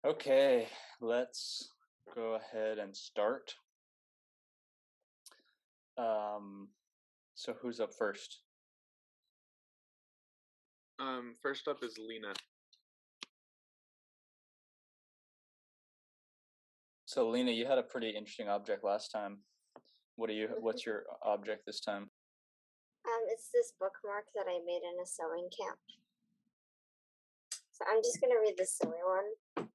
Okay, let's go ahead and start. Um, so who's up first? First up is Lena. So Lena, you had a pretty interesting object last time. What's your object this time? It's this bookmark that I made in a sewing camp. So I'm just gonna read the silly one.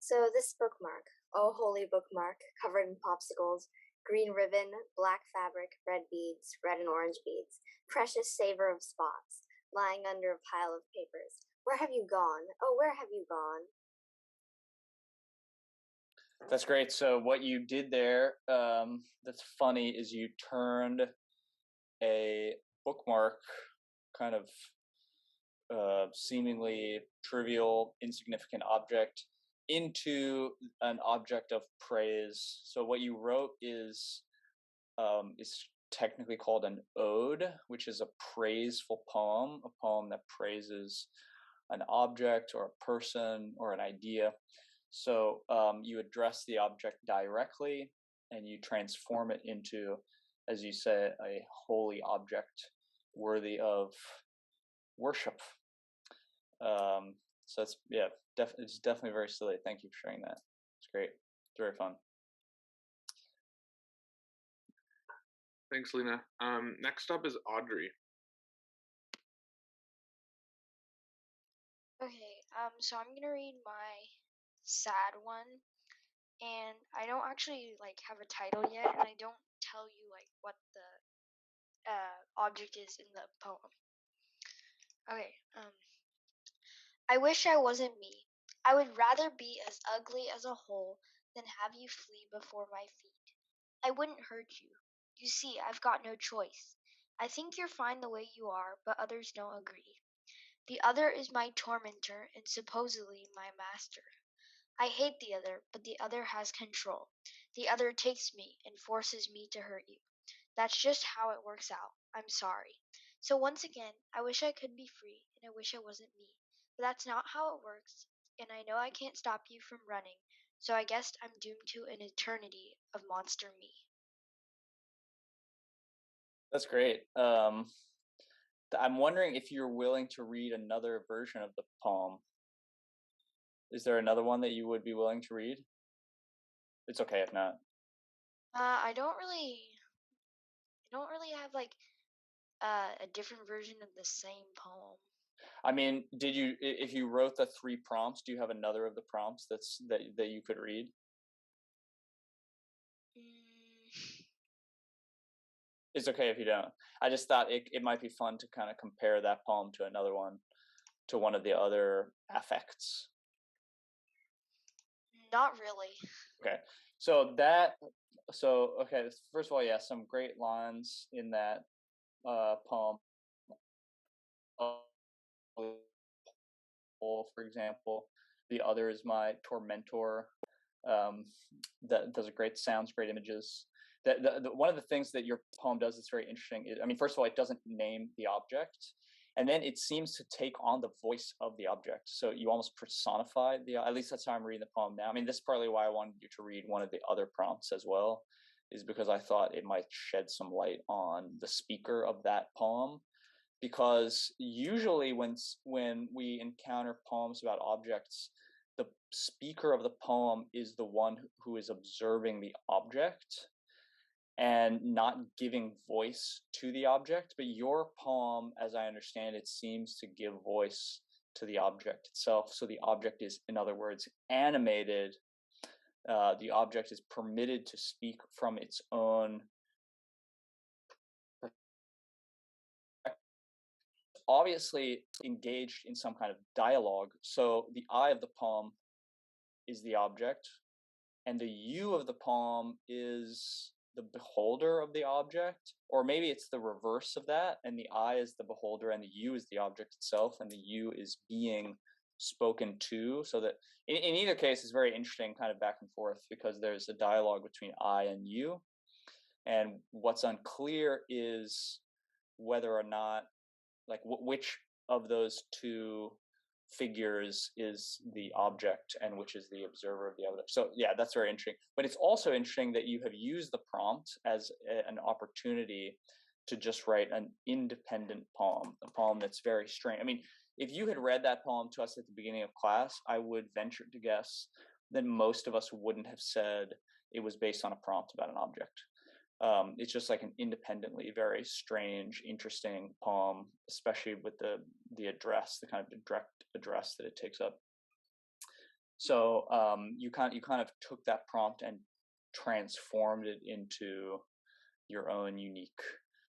So this bookmark, oh holy bookmark, covered in popsicles, green ribbon, black fabric, red beads, red and orange beads, precious savor of spots, lying under a pile of papers. Where have you gone? Oh, where have you gone? That's great. So what you did there, that's funny, is you turned a bookmark, kind of seemingly trivial, insignificant object, into an object of praise. So what you wrote is technically called an ode, which is a praiseful poem, a poem that praises an object or a person or an idea. So you address the object directly and you transform it into, as you say, a holy object worthy of worship. So it's it's definitely very silly. Thank you for sharing that. It's great. It's very fun. Thanks, Lena. Next up is Audrey. Okay, so I'm gonna read my sad one, and I don't actually have a title yet, and I don't tell you what the object is in the poem. Okay, I wish I wasn't me. I would rather be as ugly as a hole than have you flee before my feet. I wouldn't hurt you. You see, I've got no choice. I think you're fine the way you are, but others don't agree. The other is my tormentor and supposedly my master. I hate the other, but the other has control. The other takes me and forces me to hurt you. That's just how it works out. I'm sorry. So once again, I wish I could be free, and I wish I wasn't me. But that's not how it works, and I know I can't stop you from running, so I guess I'm doomed to an eternity of monster me. That's great. I'm wondering if you're willing to read another version of the poem. Is there another one that you would be willing to read? It's okay if not. I don't really have a different version of the same poem. I mean, if you wrote the 3 prompts, do you have another of the prompts that you could read? It's okay if you don't. I just thought it might be fun to kind of compare that poem to another one, to one of the other affects. Not really. Okay. Okay, first of all, yeah, some great lines in that poem. For example, the other is my tormentor. That does a great sounds, great images. One of the things that your poem does that's very interesting is, I mean, first of all, it doesn't name the object, and then it seems to take on the voice of the object. So you almost personify at least that's how I'm reading the poem now. I mean, this is partly why I wanted you to read one of the other prompts as well, is because I thought it might shed some light on the speaker of that poem. Because usually when we encounter poems about objects, the speaker of the poem is the one who is observing the object and not giving voice to the object. But your poem, as I understand it, seems to give voice to the object itself. So the object is, in other words, animated. The object is permitted to speak from its own, obviously engaged in some kind of dialogue. So the I of the poem is the object, and the you of the poem is the beholder of the object, or maybe it's the reverse of that, and the I is the beholder and the you is the object itself, and the you is being spoken to. So that in either case is very interesting, kind of back and forth, because there's a dialogue between I and you, and what's unclear is whether or not, like, which of those two figures is the object and which is the observer of the other. So yeah, that's very interesting. But it's also interesting that you have used the prompt as an opportunity to just write an independent poem, a poem that's very strange. I mean, if you had read that poem to us at the beginning of class, I would venture to guess that most of us wouldn't have said it was based on a prompt about an object. It's just like an independently very strange, interesting poem, especially with the address, the kind of direct address that it takes up. So you kind of took that prompt and transformed it into your own unique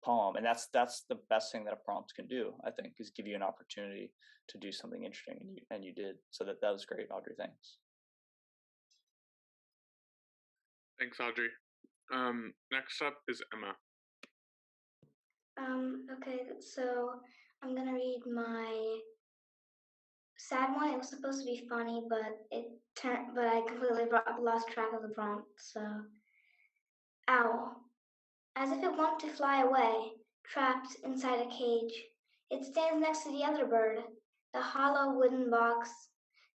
poem, and that's the best thing that a prompt can do, I think, is give you an opportunity to do something interesting, and you did. So that was great, Audrey. Thanks. Thanks, Audrey. Next up is Emma. Okay, so I'm gonna read my sad one. It was supposed to be funny, but I completely lost track of the prompt. So, owl, as if it wanted to fly away, trapped inside a cage. It stands next to the other bird, the hollow wooden box,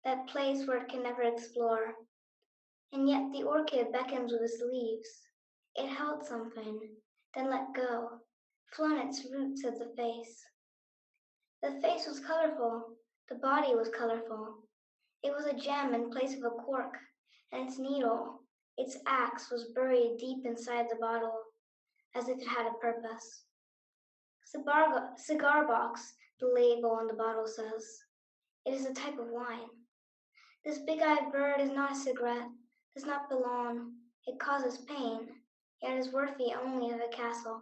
that place where it can never explore. And yet the orchid beckons with its leaves. It held something, then let go, flung its roots at the face. The face was colorful, the body was colorful. It was a gem in place of a cork, and its needle, its axe, was buried deep inside the bottle, as if it had a purpose. Cigar box, the label on the bottle says. It is a type of wine. This big-eyed bird is not a cigarette, does not belong. It causes pain, yet is worthy only of a castle.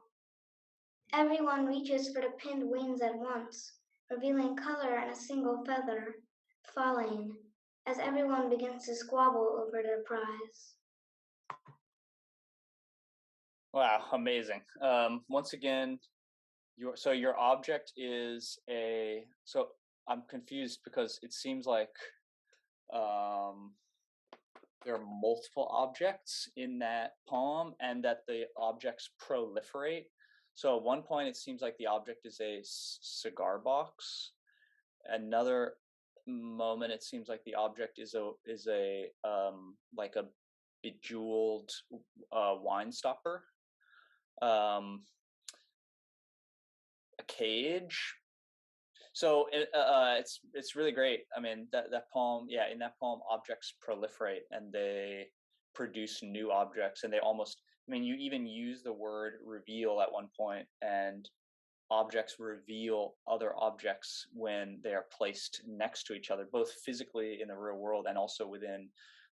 Everyone reaches for the pinned wings at once, revealing color in a single feather, falling, as everyone begins to squabble over their prize. Wow, amazing. Once again, your object is so I'm confused because it seems like there are multiple objects in that poem and that the objects proliferate. So at one point it seems like the object is a cigar box. Another moment it seems like the object is a like a bejeweled wine stopper. A cage. So it's really great. I mean that poem, yeah, in that poem objects proliferate and they produce new objects, and they almost, I mean, you even use the word reveal at one point, and objects reveal other objects when they are placed next to each other, both physically in the real world and also within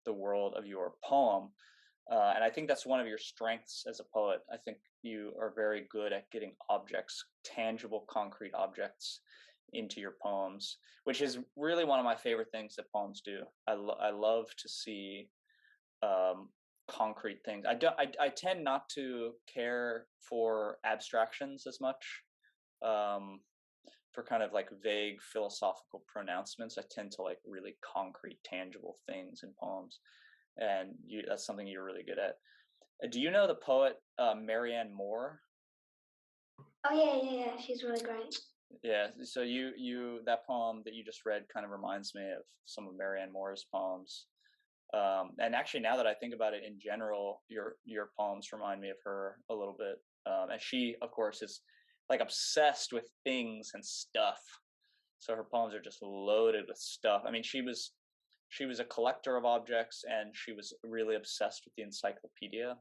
the world of your poem. And I think that's one of your strengths as a poet. I think you are very good at getting objects, tangible, concrete objects, into your poems, which is really one of my favorite things that poems do. I love to see concrete things. I tend not to care for abstractions as much. For kind of like vague philosophical pronouncements, I tend to like really concrete, tangible things in poems, and that's something you're really good at. Do you know the poet Marianne Moore? Oh yeah, she's really great. Yeah, so you that poem that you just read kind of reminds me of some of Marianne Moore's poems. And actually, now that I think about it, in general, your poems remind me of her a little bit. And she, of course, is like obsessed with things and stuff. So her poems are just loaded with stuff. I mean, she was a collector of objects, and she was really obsessed with the encyclopedia.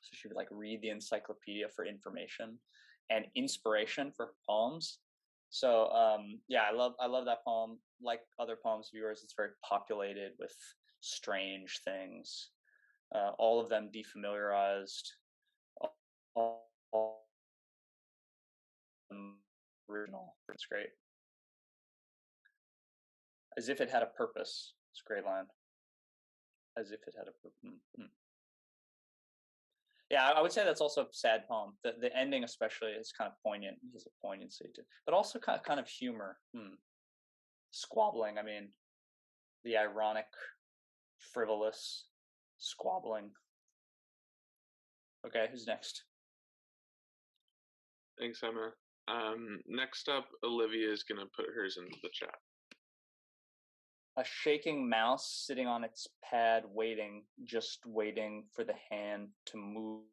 So she would like read the encyclopedia for information and inspiration for poems. So yeah, I love that poem. Like other poems of yours, it's very populated with strange things. All of them defamiliarized. All original. It's great. As if it had a purpose. It's a great line. As if it had a purpose. Yeah, I would say that's also a sad poem. The ending especially is kind of poignant. It has a poignancy to it, but also kind of humor. Squabbling. I mean, the ironic, frivolous squabbling. Okay, who's next? Thanks, Emma. Next up, Olivia is gonna put hers into the chat. A shaking mouse sitting on its pad, waiting, just waiting for the hand to move.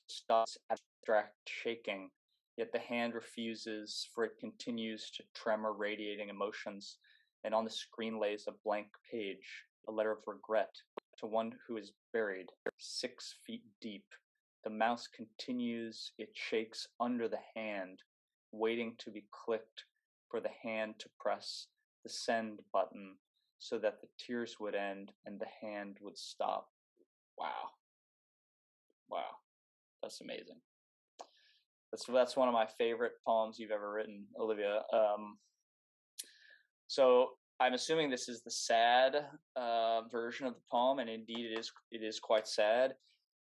Stops abstract shaking, yet the hand refuses, for it continues to tremor, radiating emotions, and on the screen lays a blank page, a letter of regret to one who is buried 6 feet deep. The mouse continues, it shakes under the hand, waiting to be clicked for the hand to press the send button so that the tears would end and the hand would stop. Wow. Wow. That's amazing. That's one of my favorite poems you've ever written, Olivia. So I'm assuming this is the sad version of the poem, and indeed it is quite sad.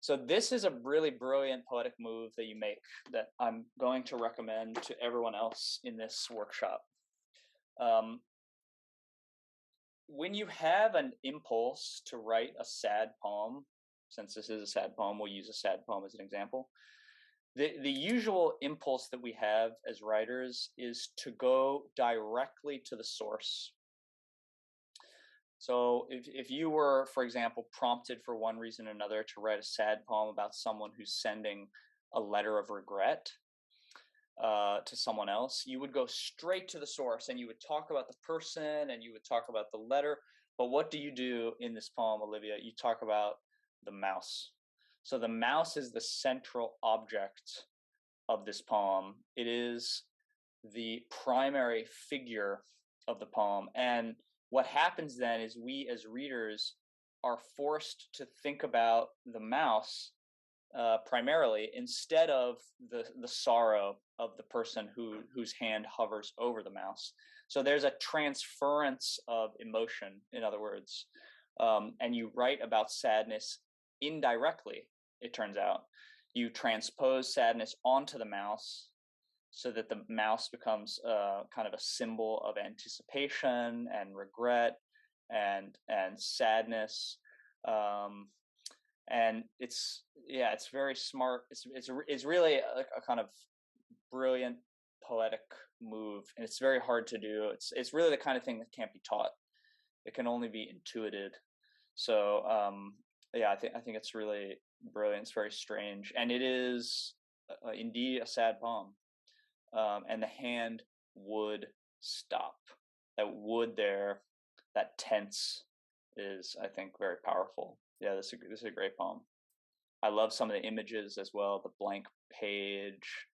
So this is a really brilliant poetic move that you make that I'm going to recommend to everyone else in this workshop. When you have an impulse to write a sad poem, since this is a sad poem, we'll use a sad poem as an example. The usual impulse that we have as writers is to go directly to the source. So if you were, for example, prompted for one reason or another to write a sad poem about someone who's sending a letter of regret to someone else, you would go straight to the source and you would talk about the person and you would talk about the letter. But what do you do in this poem, Olivia? You talk about the mouse. So the mouse is the central object of this poem. It is the primary figure of the poem. And what happens then is we as readers are forced to think about the mouse primarily instead of the sorrow of the person whose hand hovers over the mouse. So there's a transference of emotion, in other words, and you write about sadness indirectly. It turns out you transpose sadness onto the mouse so that the mouse becomes kind of a symbol of anticipation and regret and sadness. And it's very smart. It's really a kind of brilliant poetic move, and it's very hard to do. It's really the kind of thing that can't be taught. It can only be intuited. So I think it's really brilliant. It's very strange, and it is indeed a sad poem. And the hand would stop. That would there, that tense is, I think, very powerful. Yeah, this is a great poem. I love some of the images as well. The blank page,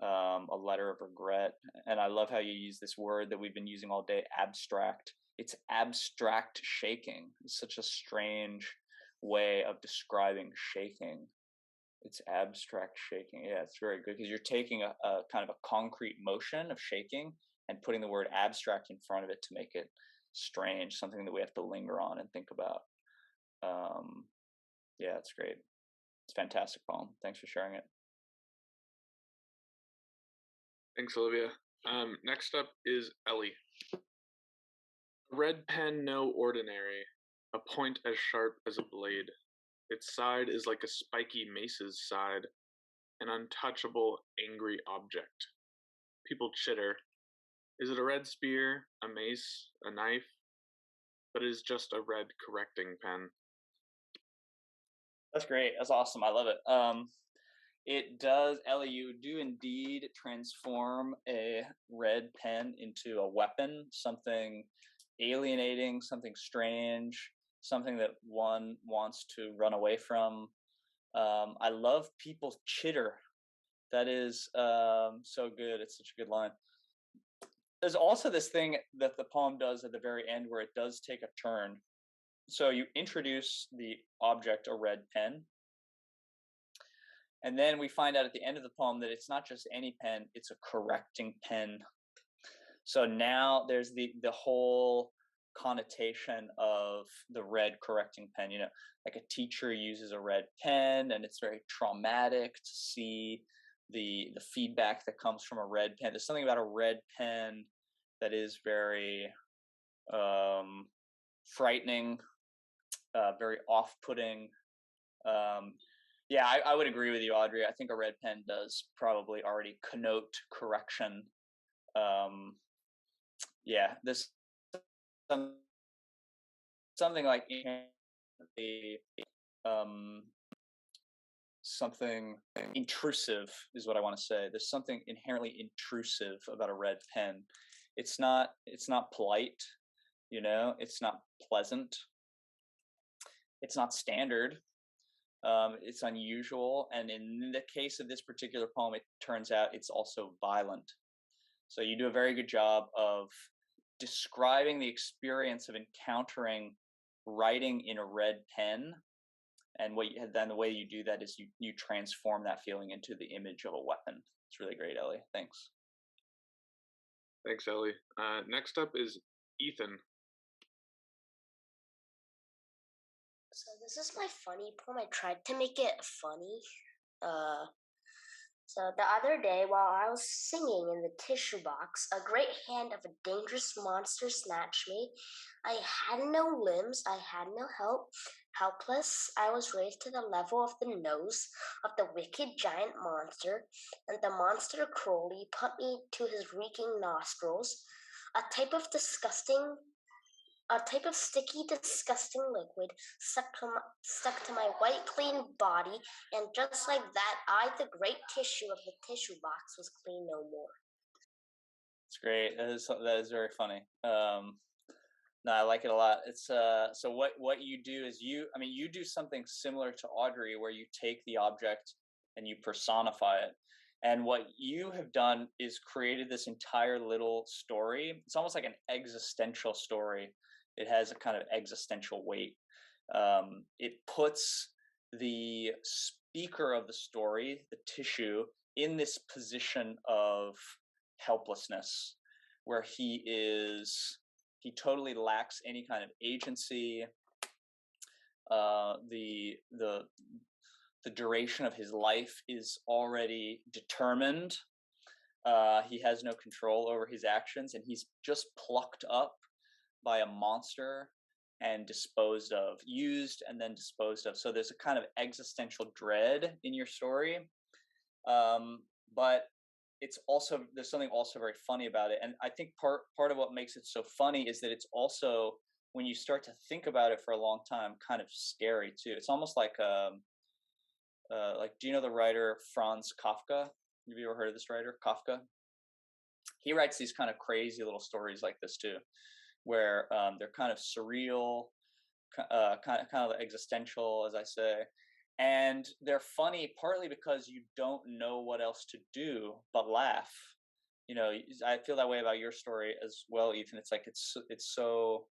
a letter of regret, and I love how you use this word that we've been using all day, abstract. It's abstract shaking. It's such a strange way of describing shaking. It's abstract shaking. Yeah, it's very good because you're taking a kind of a concrete motion of shaking and putting the word abstract in front of it to make it strange, something that we have to linger on and think about. Yeah, it's great. It's a fantastic poem. Thanks for sharing it. Thanks, Olivia. Next up is Ellie. A red pen, no ordinary, a point as sharp as a blade. Its side is like a spiky mace's side, an untouchable, angry object. People chitter. Is it a red spear, a mace, a knife? But it is just a red correcting pen. That's great. That's awesome. I love it. It does, Ellie, you do indeed transform a red pen into a weapon, something alienating, something strange, something that one wants to run away from. I love people chitter. That is so good. It's such a good line. There's also this thing that the poem does at the very end where it does take a turn. So you introduce the object, a red pen, and then we find out at the end of the poem that it's not just any pen, it's a correcting pen. So now there's the whole connotation of the red correcting pen. You know, like a teacher uses a red pen and it's very traumatic to see the feedback that comes from a red pen. There's something about a red pen that is very frightening, very off-putting. Yeah, I would agree with you, Audrey. I think a red pen does probably already connote correction. Um, yeah, this some, something like um, something intrusive is what I want to say. There's something inherently intrusive about a red pen. It's not polite, you know, it's not pleasant, it's not standard. It's unusual, and in the case of this particular poem, it turns out it's also violent. So you do a very good job of describing the experience of encountering writing in a red pen, and then the way you do that is you transform that feeling into the image of a weapon. It's really great, Ellie. Thanks. Thanks, Ellie. Next up is Ethan. So this is my funny poem. I tried to make it funny. Uh, so the other day, while I was singing in the tissue box, a great hand of a dangerous monster snatched me. I had no limbs. I had no help. Helpless, I was raised to the level of the nose of the wicked giant monster, and the monster cruelly put me to his reeking nostrils. A type of sticky, disgusting liquid stuck to my white, clean body, and just like that, the great tissue of the tissue box, was clean no more. It's great. That is very funny. No, I like it a lot. It's so what you do is you do something similar to Audrey, where you take the object and you personify it. And what you have done is created this entire little story. It's almost like an existential story. It has a kind of existential weight. It puts the speaker of the story, the tissue, in this position of helplessness, where he totally lacks any kind of agency. The duration of his life is already determined. He has no control over his actions, and he's just plucked up by a monster and disposed of, used and then disposed of. So there's a kind of existential dread in your story, but there's something also very funny about it. And I think part of what makes it so funny is that it's also, when you start to think about it for a long time, kind of scary too. It's almost like do you know the writer Franz Kafka? Have you ever heard of this writer, Kafka? He writes these kind of crazy little stories like this too, where they're kind of surreal, kind of existential, as I say, and they're funny partly because you don't know what else to do but laugh. You know, I feel that way about your story as well, Ethan. It's like it's so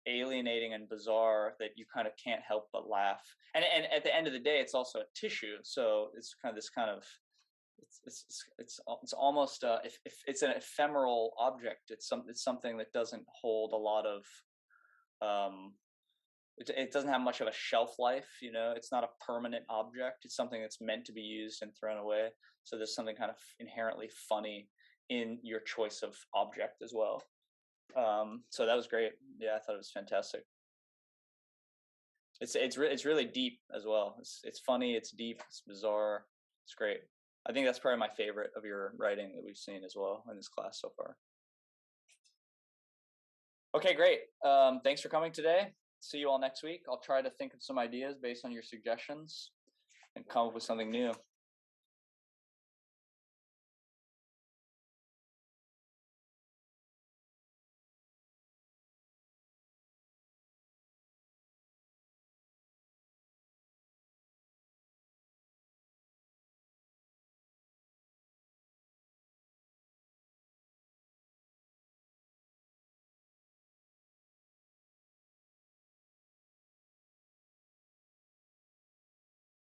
alienating and bizarre that you kind of can't help but laugh. And at the end of the day, it's also a tissue, so it's kind of this kind of it's almost if it's an ephemeral object, it's something that doesn't hold a lot of it doesn't have much of a shelf life, you know. It's not a permanent object. It's something that's meant to be used and thrown away. So there's something kind of inherently funny in your choice of object as well. So that was great. Yeah, I thought it was fantastic. It's really deep as well. It's funny, it's deep, it's bizarre, it's great. I think that's probably my favorite of your writing that we've seen as well in this class so far. Okay, great. Thanks for coming today. See you all next week. I'll try to think of some ideas based on your suggestions and come up with something new.